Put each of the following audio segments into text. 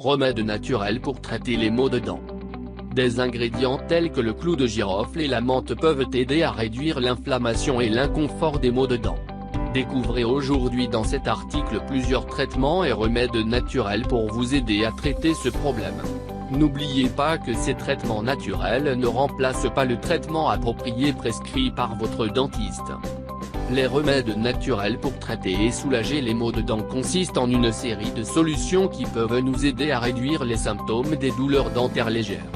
Remèdes naturels pour traiter les maux de dents. Des ingrédients tels que le clou de girofle et la menthe peuvent aider à réduire l'inflammation et l'inconfort des maux de dents. Découvrez aujourd'hui dans cet article plusieurs traitements et remèdes naturels pour vous aider à traiter ce problème. N'oubliez pas que ces traitements naturels ne remplacent pas le traitement approprié prescrit par votre dentiste. Les remèdes naturels pour traiter et soulager les maux de dents consistent en une série de solutions qui peuvent nous aider à réduire les symptômes des douleurs dentaires légères.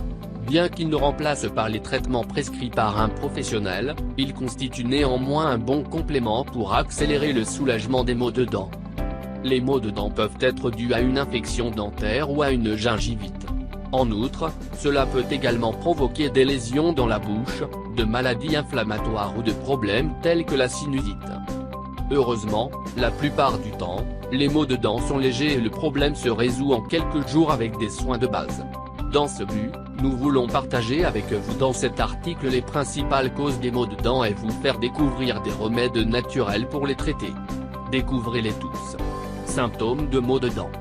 Bien qu'ils ne remplacent pas les traitements prescrits par un professionnel, ils constituent néanmoins un bon complément pour accélérer le soulagement des maux de dents. Les maux de dents peuvent être dus à une infection dentaire ou à une gingivite. En outre, cela peut également provoquer des lésions dans la bouche, de maladies inflammatoires ou de problèmes tels que la sinusite. Heureusement, la plupart du temps, les maux de dents sont légers et le problème se résout en quelques jours avec des soins de base. Dans ce but, nous voulons partager avec vous dans cet article les principales causes des maux de dents et vous faire découvrir des remèdes naturels pour les traiter. Découvrez-les tous. Symptômes de maux de dents.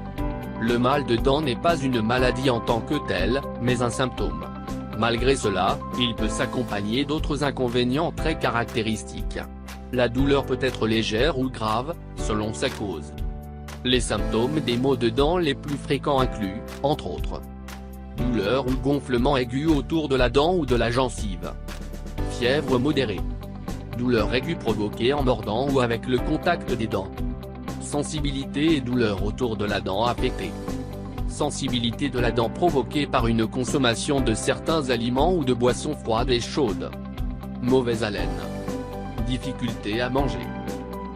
Le mal de dents n'est pas une maladie en tant que telle, mais un symptôme. Malgré cela, il peut s'accompagner d'autres inconvénients très caractéristiques. La douleur peut être légère ou grave, selon sa cause. Les symptômes des maux de dents les plus fréquents incluent, entre autres, douleur ou gonflement aigu autour de la dent ou de la gencive. Fièvre modérée. Douleur aiguë provoquée en mordant ou avec le contact des dents. Sensibilité et douleur autour de la dent affectée. Sensibilité de la dent provoquée par une consommation de certains aliments ou de boissons froides et chaudes. Mauvaise haleine. Difficulté à manger.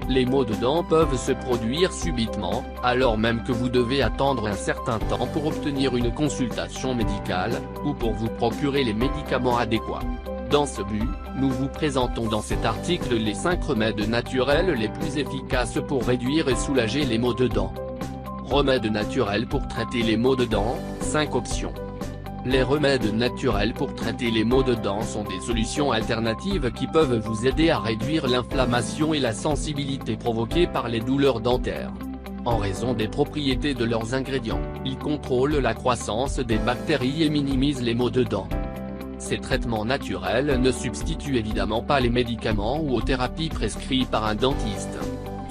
Les maux de dents peuvent se produire subitement, alors même que vous devez attendre un certain temps pour obtenir une consultation médicale, ou pour vous procurer les médicaments adéquats. Dans ce but, nous vous présentons dans cet article les 5 remèdes naturels les plus efficaces pour réduire et soulager les maux de dents. Remèdes naturels pour traiter les maux de dents, 5 options. Les remèdes naturels pour traiter les maux de dents sont des solutions alternatives qui peuvent vous aider à réduire l'inflammation et la sensibilité provoquées par les douleurs dentaires. En raison des propriétés de leurs ingrédients, ils contrôlent la croissance des bactéries et minimisent les maux de dents. Ces traitements naturels ne substituent évidemment pas les médicaments ou aux thérapies prescrites par un dentiste.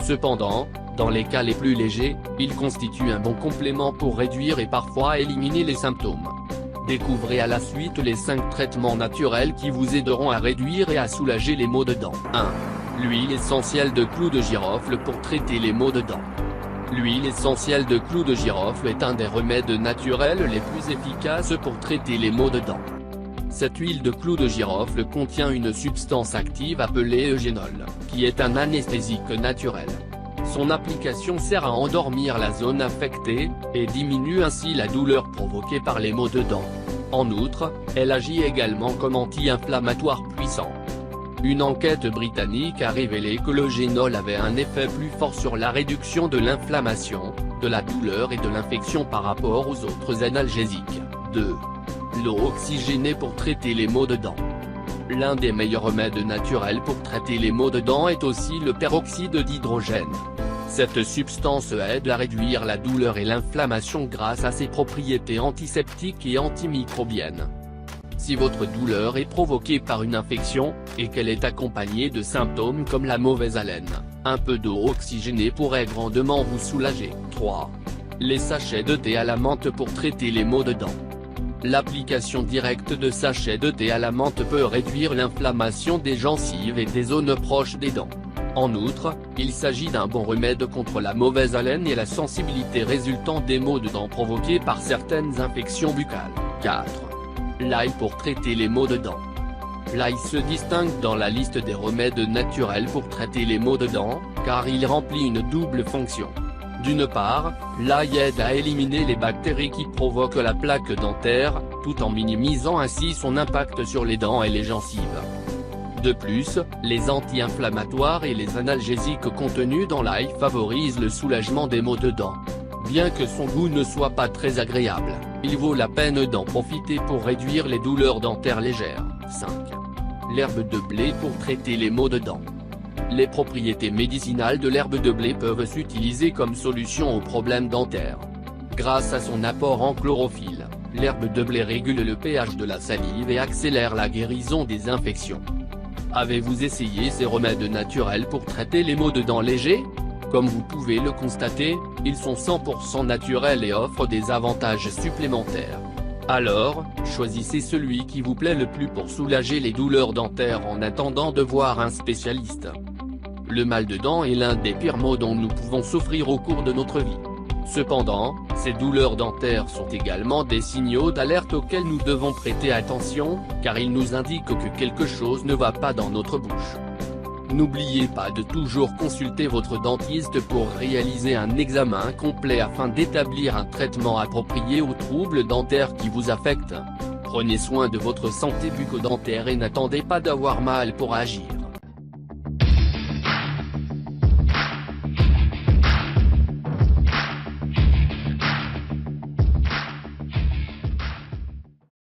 Cependant, dans les cas les plus légers, ils constituent un bon complément pour réduire et parfois éliminer les symptômes. Découvrez à la suite les 5 traitements naturels qui vous aideront à réduire et à soulager les maux de dents. 1. L'huile essentielle de clou de girofle pour traiter les maux de dents. L'huile essentielle de clou de girofle est un des remèdes naturels les plus efficaces pour traiter les maux de dents. Cette huile de clou de girofle contient une substance active appelée eugénol, qui est un anesthésique naturel. Son application sert à endormir la zone affectée, et diminue ainsi la douleur provoquée par les maux de dents. En outre, elle agit également comme anti-inflammatoire puissant. Une enquête britannique a révélé que l'eugénol avait un effet plus fort sur la réduction de l'inflammation, de la douleur et de l'infection par rapport aux autres analgésiques. 2. L'eau oxygénée pour traiter les maux de dents. L'un des meilleurs remèdes naturels pour traiter les maux de dents est aussi le peroxyde d'hydrogène. Cette substance aide à réduire la douleur et l'inflammation grâce à ses propriétés antiseptiques et antimicrobiennes. Si votre douleur est provoquée par une infection, et qu'elle est accompagnée de symptômes comme la mauvaise haleine, un peu d'eau oxygénée pourrait grandement vous soulager. 3. Les sachets de thé à la menthe pour traiter les maux de dents. L'application directe de sachets de thé à la menthe peut réduire l'inflammation des gencives et des zones proches des dents. En outre, il s'agit d'un bon remède contre la mauvaise haleine et la sensibilité résultant des maux de dents provoqués par certaines infections buccales. 4. L'ail pour traiter les maux de dents. L'ail se distingue dans la liste des remèdes naturels pour traiter les maux de dents, car il remplit une double fonction. D'une part, l'ail aide à éliminer les bactéries qui provoquent la plaque dentaire, tout en minimisant ainsi son impact sur les dents et les gencives. De plus, les anti-inflammatoires et les analgésiques contenus dans l'ail favorisent le soulagement des maux de dents. Bien que son goût ne soit pas très agréable, il vaut la peine d'en profiter pour réduire les douleurs dentaires légères. 5. L'herbe de blé pour traiter les maux de dents. Les propriétés médicinales de l'herbe de blé peuvent s'utiliser comme solution aux problèmes dentaires. Grâce à son apport en chlorophylle, l'herbe de blé régule le pH de la salive et accélère la guérison des infections. Avez-vous essayé ces remèdes naturels pour traiter les maux de dents légers? Comme vous pouvez le constater, ils sont 100% naturels et offrent des avantages supplémentaires. Alors, choisissez celui qui vous plaît le plus pour soulager les douleurs dentaires en attendant de voir un spécialiste. Le mal de dents est l'un des pires maux dont nous pouvons souffrir au cours de notre vie. Cependant, ces douleurs dentaires sont également des signaux d'alerte auxquels nous devons prêter attention, car ils nous indiquent que quelque chose ne va pas dans notre bouche. N'oubliez pas de toujours consulter votre dentiste pour réaliser un examen complet afin d'établir un traitement approprié aux troubles dentaires qui vous affectent. Prenez soin de votre santé bucco-dentaire et n'attendez pas d'avoir mal pour agir.